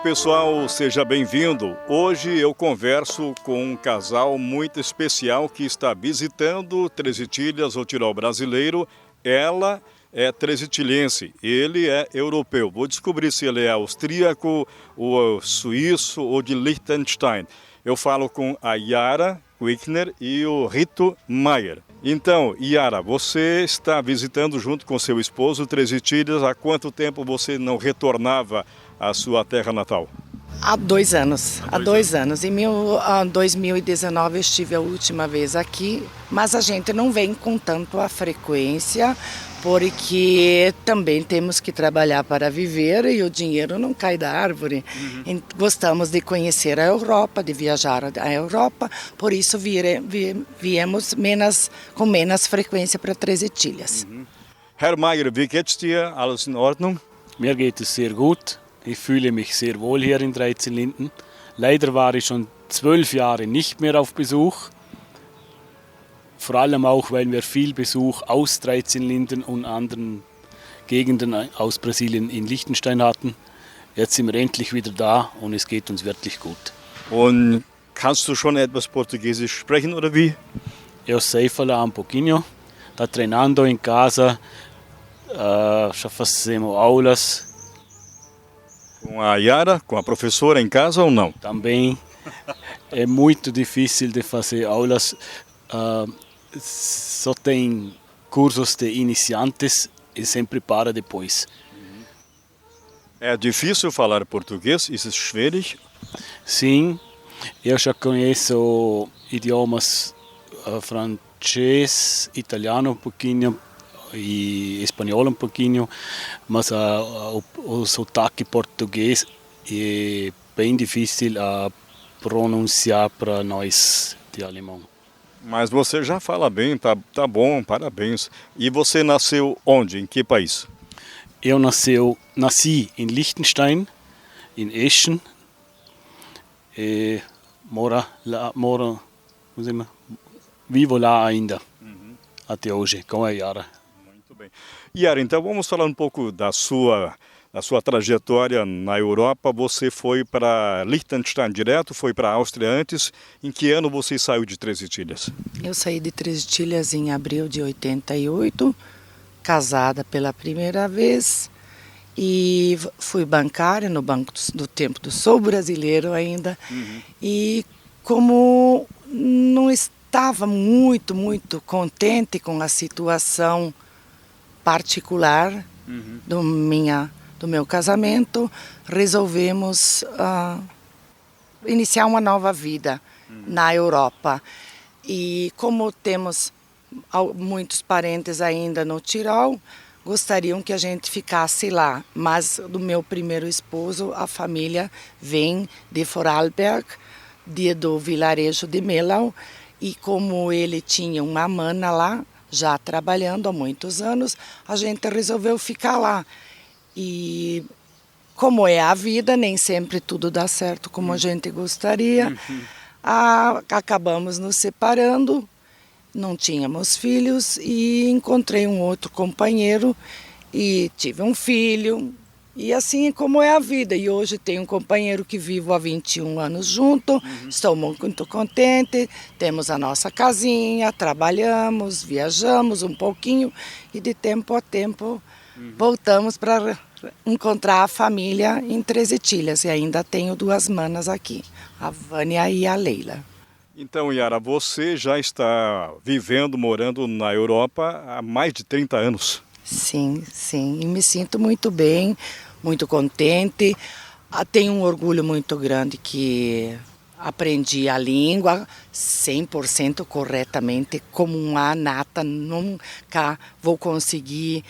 pessoal, seja bem-vindo. Hoje eu converso com um casal muito especial que está visitando Três Itilhas, o Tirol brasileiro. Ela é três-itilhense, ele é europeu. Vou descobrir se ele é austríaco, ou suíço ou de Liechtenstein. Eu falo com a Yara Wickner e o Rito Maier. Então, Yara, você está visitando junto com seu esposo Três Itilhas. Há quanto tempo você não retornava à sua terra natal? Há 2 anos. Há 2 anos. Em 2019 eu estive a última vez aqui, mas a gente não vem com tanto a frequência, porque também temos que trabalhar para viver e o dinheiro não cai da árvore. Gostamos de conhecer a Europa, de viajar à Europa, por isso viemos com menos frequência para Três Itilhas. Herr Maier, wie geht's dir? Alles in Ordnung? Mir geht es sehr gut. Ich fühle mich sehr wohl hier in Treizenlinden. Leider war ich schon 12 Jahre nicht mehr auf Besuch. Vor allem auch, weil wir viel Besuch aus Treizenlinden und anderen Gegenden aus Brasilien in Liechtenstein hatten. Jetzt sind wir endlich wieder da und es geht uns wirklich gut. Und kannst du schon etwas Portugiesisch sprechen oder wie? Eu sei falar um pouquinho. Tá treinando em casa. Já fazemos aulas. Com a Yara, com a professora em casa ou não? Também é muito difícil de fazer aulas. Só tem cursos de iniciantes e sempre para depois. É difícil falar português? Isso é schwierig? Sim, eu já conheço idiomas francês, italiano um pouquinho e espanhol um pouquinho, mas o sotaque português é bem difícil a pronunciar para nós de alemão. Mas você já fala bem, tá bom, parabéns. E você nasceu onde? Em que país? Eu nasci em Liechtenstein, em Eschen. Vivo lá ainda, até hoje, com a Yara. Muito bem. Yara, então vamos falar um pouco da sua trajetória na Europa. Você foi para Liechtenstein direto, foi para a Áustria antes. Em que ano você saiu de Três Itilhas? Eu saí de Três Itilhas em abril de 88, casada pela primeira vez, e fui bancária no Banco do Tempo do Sul brasileiro ainda. E como não estava muito contente com a situação particular do meu casamento, resolvemos iniciar uma nova vida na Europa. E como temos muitos parentes ainda no Tirol, gostariam que a gente ficasse lá. Mas do meu primeiro esposo, a família vem de Vorarlberg, do vilarejo de Mellau, e como ele tinha uma mana lá, já trabalhando há muitos anos, a gente resolveu ficar lá. E como é a vida, nem sempre tudo dá certo como a gente gostaria. Acabamos nos separando, não tínhamos filhos e encontrei um outro companheiro e tive um filho. E assim é como é a vida. E hoje tenho um companheiro que vivo há 21 anos junto, estou muito contente, temos a nossa casinha, trabalhamos, viajamos um pouquinho e de tempo a tempo voltamos para encontrar a família em Três Itilhas. E ainda tenho 2 manas aqui, a Vânia e a Leila. Então, Yara, você já está morando na Europa há mais de 30 anos. Sim, e me sinto muito bem, muito contente. Tenho um orgulho muito grande que aprendi a língua 100% corretamente, como uma nata. Nunca vou conseguir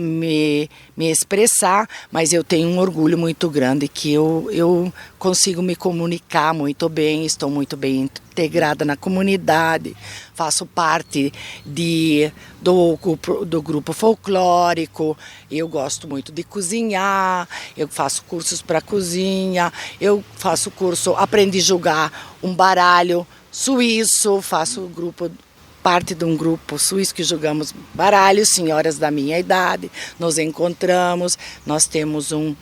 me expressar, mas eu tenho um orgulho muito grande que eu consigo me comunicar muito bem, estou muito bem integrada na comunidade, faço parte do grupo folclórico, eu gosto muito de cozinhar, eu faço cursos para cozinha, aprendi a jogar um baralho suíço, faço parte de um grupo suíço que jogamos baralho, senhoras da minha idade, nos encontramos, nós temos um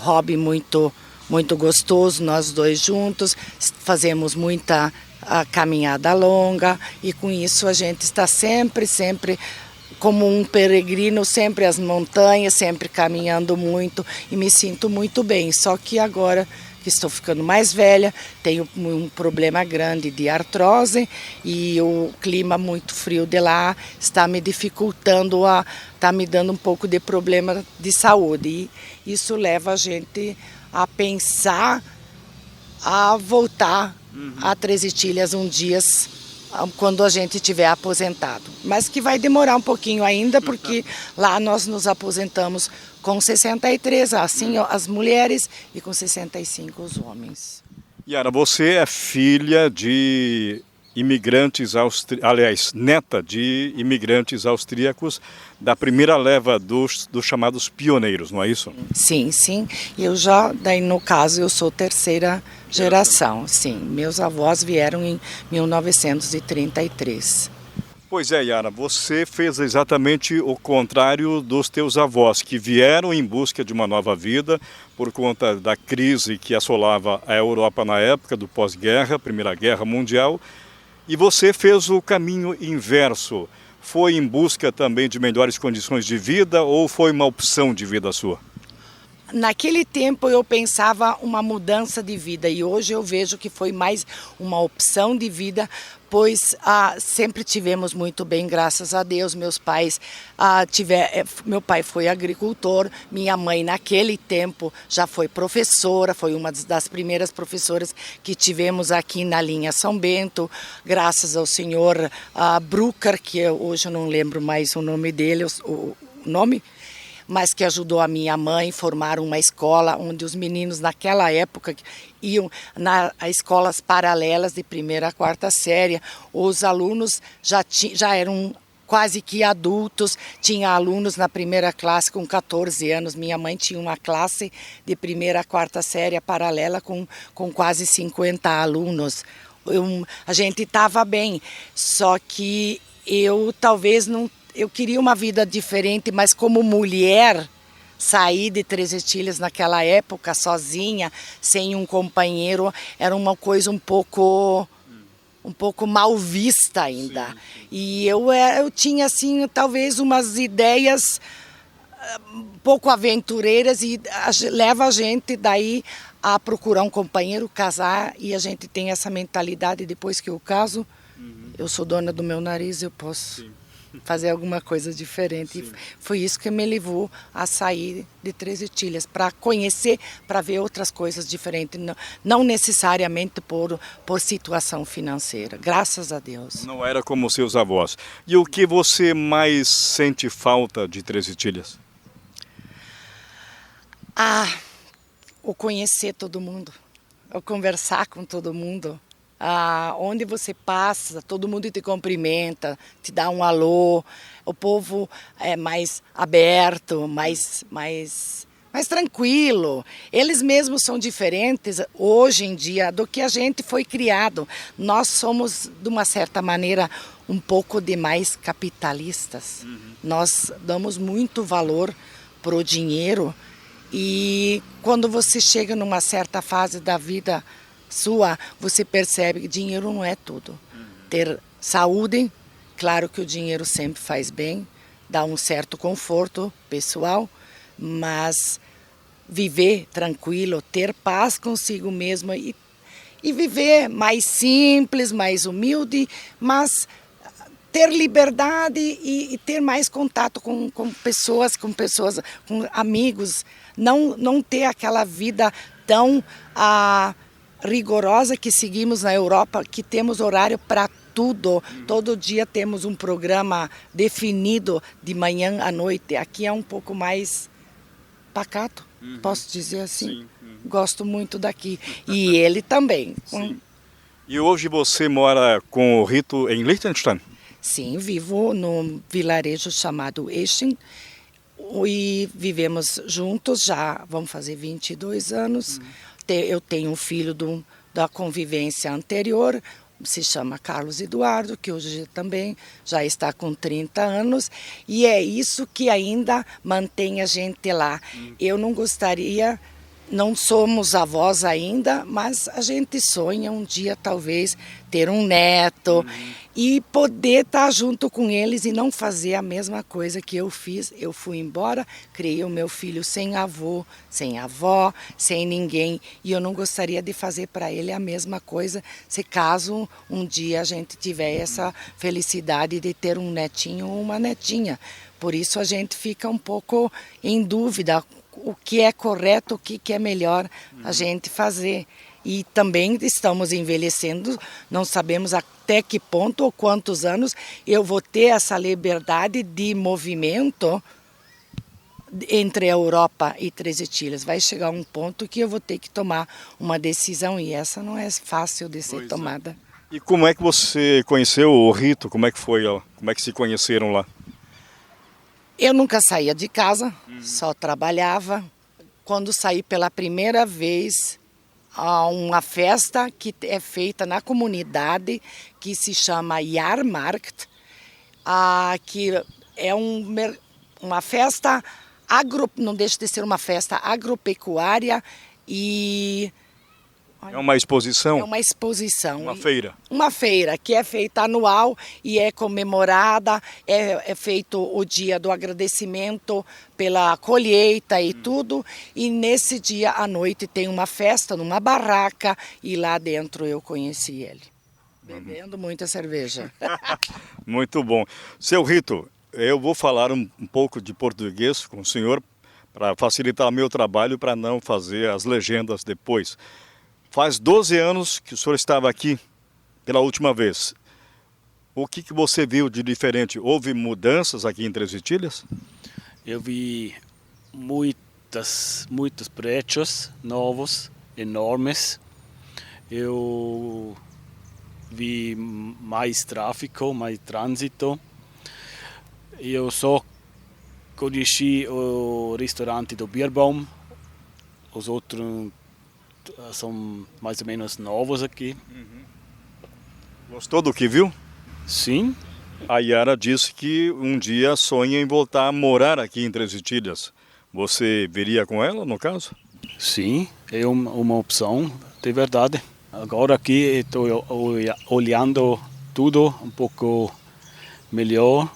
hobby muito muito gostoso, nós dois juntos, fazemos muita caminhada longa e com isso a gente está sempre como um peregrino, sempre às montanhas, sempre caminhando muito e me sinto muito bem. Só que agora que estou ficando mais velha, tenho um problema grande de artrose e o clima muito frio de lá está me dificultando, está me dando um pouco de problema de saúde. E isso leva a gente a pensar, a voltar a Três Itilhas um dia, quando a gente estiver aposentado. Mas que vai demorar um pouquinho ainda, porque lá nós nos aposentamos com 63, assim as mulheres, e com 65 os homens. Yara, você é filha de imigrantes aliás, neta de imigrantes austríacos da primeira leva dos chamados pioneiros, não é isso? Sim, sim. Eu daí no caso, eu sou terceira geração, sim. Meus avós vieram em 1933. Pois é, Yara, você fez exatamente o contrário dos teus avós, que vieram em busca de uma nova vida por conta da crise que assolava a Europa na época do pós-guerra, Primeira Guerra Mundial, e você fez o caminho inverso. Foi em busca também de melhores condições de vida ou foi uma opção de vida sua? Naquele tempo eu pensava uma mudança de vida e hoje eu vejo que foi mais uma opção de vida, pois sempre tivemos muito bem, graças a Deus. Meus pais meu pai foi agricultor, minha mãe naquele tempo já foi professora, foi uma das primeiras professoras que tivemos aqui na linha São Bento, graças ao senhor Brucker, que hoje eu não lembro mais o nome dele, o nome, mas que ajudou a minha mãe a formar uma escola onde os meninos naquela época iam nas escolas paralelas de primeira a quarta série. Os alunos já eram quase que adultos, tinha alunos na primeira classe com 14 anos. Minha mãe tinha uma classe de primeira a quarta série paralela com quase 50 alunos. A gente estava bem, só que eu talvez não... Eu queria uma vida diferente, mas como mulher, sair de Três Itilhas naquela época, sozinha, sem um companheiro, era uma coisa um pouco mal vista ainda. Sim. E eu tinha, assim, talvez umas ideias um pouco aventureiras e leva a gente daí a procurar um companheiro, casar, e a gente tem essa mentalidade, depois que eu caso, eu sou dona do meu nariz, eu posso... Sim. Fazer alguma coisa diferente. Sim. Foi isso que me levou a sair de Três Itilhas, para conhecer, para ver outras coisas diferentes, não necessariamente por situação financeira, graças a Deus. Não era como seus avós. E o que você mais sente falta de Três Itilhas? O conhecer todo mundo, o conversar com todo mundo. Onde você passa, todo mundo te cumprimenta, te dá um alô, o povo é mais aberto, mais tranquilo. Eles mesmos são diferentes hoje em dia do que a gente foi criado. Nós somos, de uma certa maneira, um pouco demais capitalistas. Nós damos muito valor para o dinheiro e quando você chega numa certa fase da vida você percebe que dinheiro não é tudo. Ter saúde, claro que o dinheiro sempre faz bem, dá um certo conforto pessoal, mas viver tranquilo, ter paz consigo mesmo e viver mais simples, mais humilde, mas ter liberdade e ter mais contato com pessoas, com amigos, não ter aquela vida tão... rigorosa que seguimos na Europa, que temos horário para tudo. Todo dia temos um programa definido de manhã à noite. Aqui é um pouco mais pacato, posso dizer assim. Sim. Gosto muito daqui. E ele também. Sim. E hoje você mora com o Rito em Liechtenstein? Sim, vivo num vilarejo chamado Eschen. E vivemos juntos já, vamos fazer 22 anos. Eu tenho um filho da convivência anterior, se chama Carlos Eduardo, que hoje também já está com 30 anos, e é isso que ainda mantém a gente lá. Eu não gostaria Não somos avós ainda, mas a gente sonha um dia talvez ter um neto e poder estar junto com eles e não fazer a mesma coisa que eu fiz. Eu fui embora, criei o meu filho sem avô, sem avó, sem ninguém, e eu não gostaria de fazer para ele a mesma coisa se caso um dia a gente tiver essa felicidade de ter um netinho ou uma netinha. Por isso a gente fica um pouco em dúvida o que é correto, o que é melhor a gente fazer. E também estamos envelhecendo, não sabemos até que ponto ou quantos anos eu vou ter essa liberdade de movimento entre a Europa e Três Itilhas. Vai chegar um ponto que eu vou ter que tomar uma decisão e essa não é fácil de ser tomada. E como é que você conheceu o Rito? Como é que foi? Como é que se conheceram lá? Eu nunca saía de casa, só trabalhava. Quando saí pela primeira vez a uma festa que é feita na comunidade, que se chama Jahrmarkt, que é uma festa, não deixa de ser uma festa agropecuária e... É uma exposição? É uma exposição. Uma feira? Uma feira que é feita anual e é comemorada, é feito o dia do agradecimento pela colheita e tudo. E nesse dia à noite tem uma festa numa barraca e lá dentro eu conheci ele. Bebendo muita cerveja. Muito bom. Seu Rito, eu vou falar um pouco de português com o senhor para facilitar o meu trabalho, para não fazer as legendas depois. Faz 12 anos que o senhor estava aqui pela última vez. O que você viu de diferente? Houve mudanças aqui em Três Itilhas? Eu vi muitos prédios novos, enormes. Eu vi mais tráfego, mais trânsito. Eu só conheci o restaurante do Bierbaum. Os outros são mais ou menos novos aqui. Gostou do que viu? Sim. A Yara disse que um dia sonha em voltar a morar aqui em Três Itilhas. Você viria com ela, no caso? Sim, é uma opção, de verdade. Agora aqui estou olhando tudo um pouco melhor.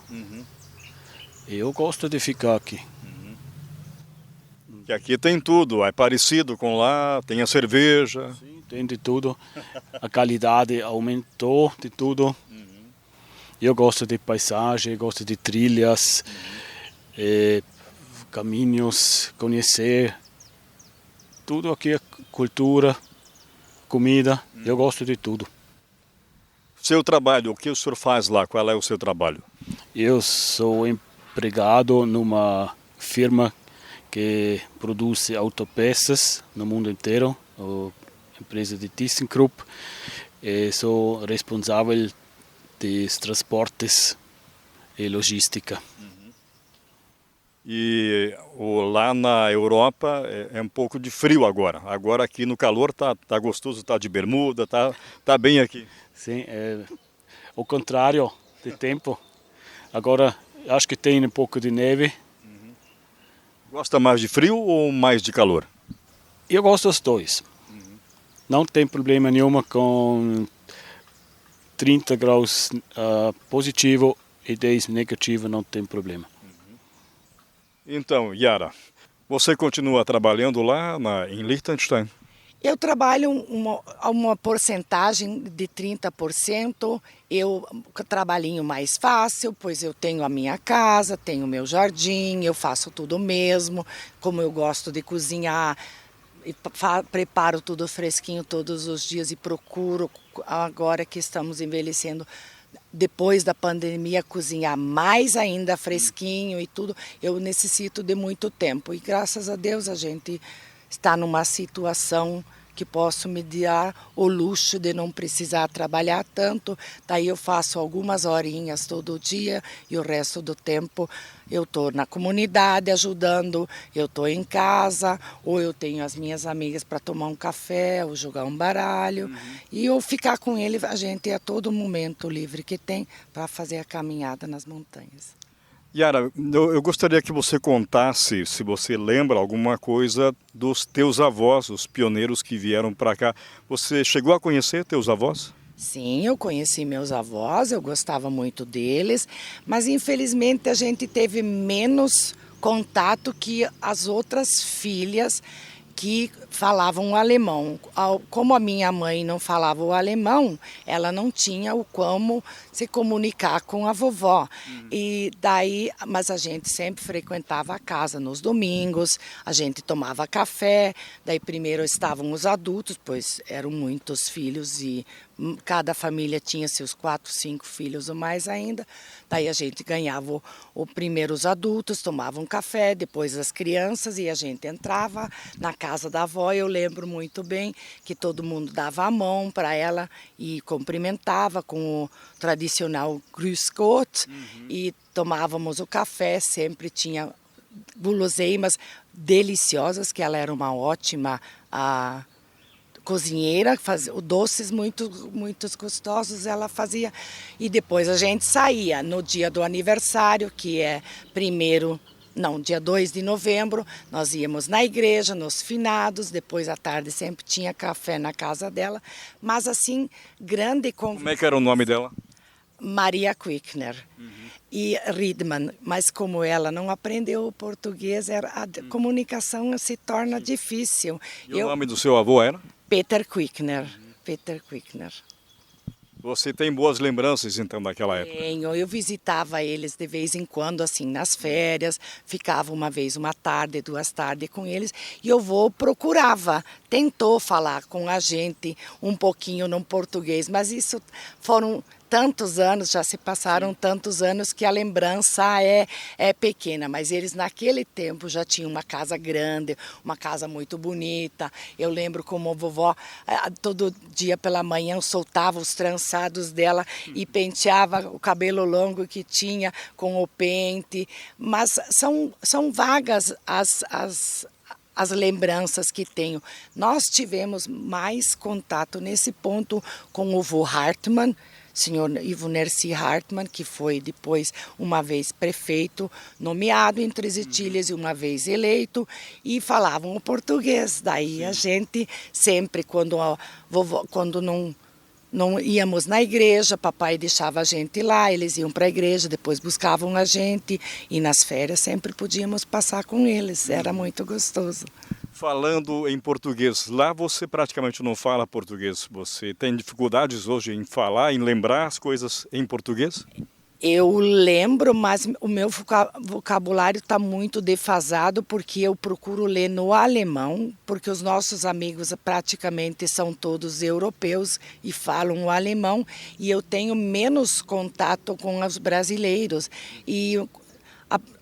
Eu gosto de ficar aqui. Que aqui tem tudo, é parecido com lá, tem a cerveja. Sim, tem de tudo. A qualidade aumentou de tudo. Eu gosto de paisagem, gosto de trilhas, caminhos, conhecer. Tudo aqui é cultura, comida, eu gosto de tudo. Seu trabalho, o que o senhor faz lá? Qual é o seu trabalho? Eu sou empregado numa firma que produz autopeças no mundo inteiro, a empresa de ThyssenKrupp. Sou responsável dos transportes e logística. E lá na Europa é um pouco de frio agora. Agora aqui no calor tá gostoso, tá de bermuda, tá bem aqui. Sim, é o contrário de tempo. Agora acho que tem um pouco de neve. Gosta mais de frio ou mais de calor? Eu gosto dos dois. Não tem problema nenhum com 30 graus positivo e 10 negativo, não tem problema. Então, Yara, você continua trabalhando lá em Liechtenstein? Eu trabalho uma porcentagem de 30%, trabalhinho mais fácil, pois eu tenho a minha casa, tenho o meu jardim, eu faço tudo mesmo, como eu gosto de cozinhar, preparo tudo fresquinho todos os dias e procuro, agora que estamos envelhecendo, depois da pandemia, cozinhar mais ainda fresquinho e tudo, eu necessito de muito tempo e graças a Deus a gente está numa situação que posso me dar o luxo de não precisar trabalhar tanto. Daí eu faço algumas horinhas todo dia e o resto do tempo eu estou na comunidade ajudando, eu estou em casa, ou eu tenho as minhas amigas para tomar um café, ou jogar um baralho. E eu ficar com ele, a gente a todo momento livre que tem para fazer a caminhada nas montanhas. Yara, eu gostaria que você contasse, se você lembra alguma coisa dos teus avós, os pioneiros que vieram para cá. Você chegou a conhecer teus avós? Sim, eu conheci meus avós, eu gostava muito deles, mas infelizmente a gente teve menos contato que as outras filhas que falavam o alemão. Como a minha mãe não falava o alemão, ela não tinha o como se comunicar com a vovó. E daí, mas a gente sempre frequentava a casa nos domingos, a gente tomava café, daí primeiro estavam os adultos, pois eram muitos filhos e cada família tinha seus 4, 5 filhos ou mais ainda. Daí a gente ganhava o primeiro os adultos, tomavam café, depois as crianças e a gente entrava na casa da avó. Eu lembro muito bem que todo mundo dava a mão para ela e cumprimentava com o tradicional Grüß Gott e tomávamos o café, sempre tinha guloseimas deliciosas, que ela era uma ótima cozinheira, fazia doces muito gostosos ela fazia. E depois a gente saía no dia do aniversário, que é dia 2 de novembro, nós íamos na igreja, nos finados, depois à tarde sempre tinha café na casa dela, mas assim, grande convívio. Como é que era o nome dela? Maria Quickner e Riedmann, mas como ela não aprendeu o português, a comunicação se torna difícil. E o nome do seu avô era? Peter Quickner. Peter Quickner. Você tem boas lembranças, então, daquela época? Tenho. Eu visitava eles de vez em quando, assim, nas férias. Ficava uma vez, uma tarde, 2 tardes com eles. E o avô tentou falar com a gente um pouquinho no português, mas isso foram tantos anos, já se passaram tantos anos que a lembrança é pequena, mas eles naquele tempo já tinham uma casa grande, uma casa muito bonita. Eu lembro como a vovó, todo dia pela manhã, soltava os trançados dela e penteava o cabelo longo que tinha com o pente, mas são vagas as lembranças que tenho. Nós tivemos mais contato nesse ponto com o vô Hartmann, senhor Ivo Nerci Hartmann, que foi depois uma vez prefeito nomeado em Três Etilhas e uma vez eleito, e falavam o português. Daí a gente sempre, quando não íamos na igreja, papai deixava a gente lá, eles iam para a igreja, depois buscavam a gente, e nas férias sempre podíamos passar com eles, era muito gostoso. Falando em português, lá você praticamente não fala português. Você tem dificuldades hoje em falar, em lembrar as coisas em português? Eu lembro, mas o meu vocabulário está muito defasado porque eu procuro ler no alemão, porque os nossos amigos praticamente são todos europeus e falam o alemão, e eu tenho menos contato com os brasileiros. E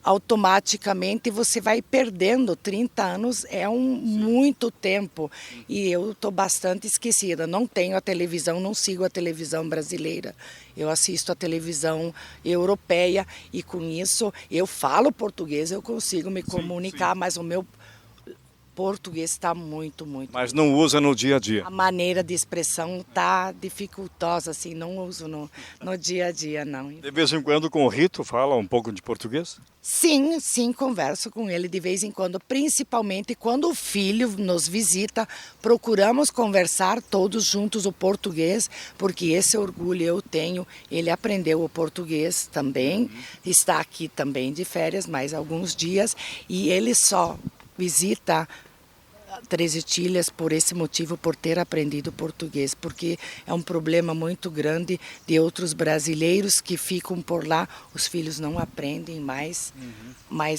automaticamente você vai perdendo. 30 anos é muito tempo e eu estou bastante esquecida. Não tenho a televisão, não sigo a televisão brasileira. Eu assisto a televisão europeia e com isso eu falo português, eu consigo me comunicar, mas o meu português está muito. Mas não usa no dia a dia? A maneira de expressão está dificultosa, assim, não uso no dia a dia, não. De vez em quando com o Rito fala um pouco de português? Sim, converso com ele de vez em quando, principalmente quando o filho nos visita, procuramos conversar todos juntos o português, porque esse orgulho eu tenho, ele aprendeu o português também, está aqui também de férias, mais alguns dias, e ele só visita Três Etilhas por esse motivo, por ter aprendido português, porque é um problema muito grande de outros brasileiros que ficam por lá, os filhos não aprendem mais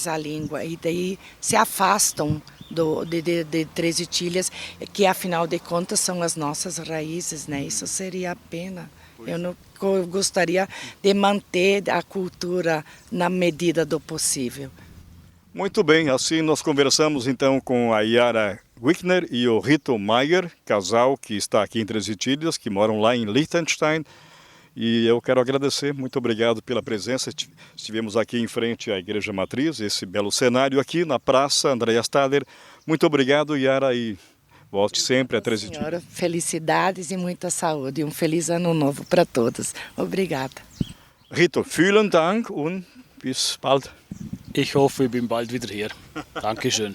a língua e daí se afastam de Três Etilhas, que afinal de contas são as nossas raízes, né? Isso seria a pena. Eu gostaria de manter a cultura na medida do possível. Muito bem, assim nós conversamos então com a Yara Quickner e o Rito Maier, casal que está aqui em Três Etilhas, que moram lá em Liechtenstein. E eu quero agradecer, muito obrigado pela presença. Estivemos aqui em frente à Igreja Matriz, esse belo cenário aqui na Praça Andreas Thaler. Muito obrigado, Yara, e volte sempre a Três Etilhas. Felicidades e muita saúde. Um feliz ano novo para todos. Obrigada. Rito, vielen Dank und bis bald. Ich hoffe, ich bin bald wieder hier. Dankeschön.